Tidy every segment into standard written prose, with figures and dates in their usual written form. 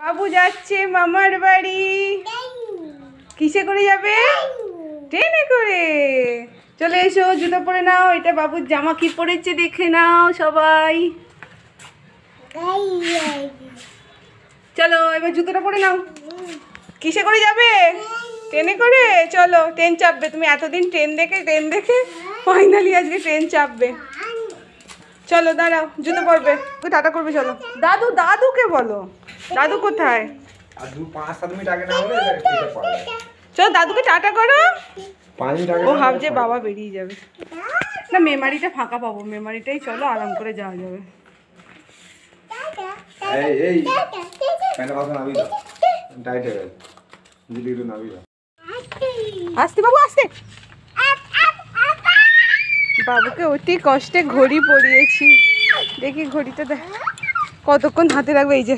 বাবু যাচ্ছে মামার বাড়ি। কিসে করে যাবে? ট্রেনে করে। চলে এসো, জুতো পরে নাও। এটা বাবুর জামা কি পরেছে দেখে নাও সবাই। চলো এবার জুতোটা পরে নাও। কিসে করে যাবে? ট্রেনে করে। চলো ট্রেন চাপবে। তুমি এতদিন ট্রেন দেখে ফাইনালি আজকে ট্রেন চাপবে। চলো দাঁড়াও, জুতো পরবে, টাটা করবে। চলো দাদুকে বলো। দাদু কোথায়? চলো দাদুকে টাটা করো। ও ভাবছে বাবা বেরিয়ে যাবে। না, মেমারিটা ফাঁকা পাবো। মেমারিটাই চলো, আরাম করে যাওয়া যাবে। আসতে বাবু, আসতে। বাবুকে অতি কষ্টে ঘড়ি পরিয়েছি। দেখি ঘড়িটা দেখ কতক্ষণ হাতে রাখবে। এই যে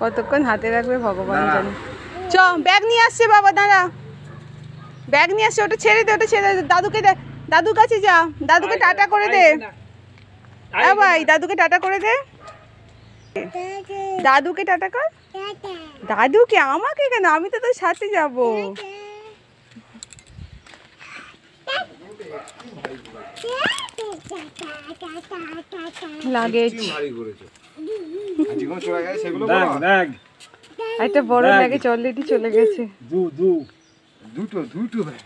কতক্ষণ হাতে রাখবে ভগবান জানে। চ, ব্যাগ নিয়ে আসছে বাবা, দাঁড়া। ব্যাগ নিয়ে আসছে, ওটা ছেড়ে দে, ওটা ছেড়ে দে। দাদুকে দে, দাদুর কাছে যা। দাদুকে টাটা করে দে। হ্যাঁ ভাই, দাদুকে টাটা করে দে। দাদুকে টাটা কর। দাদুকে? আমাকে কেন? আমি তো তোর সাথে যাবো। লাগেজ একটা বড় লাগেজ অলরেডি চলে গেছে। দুটো ভাই।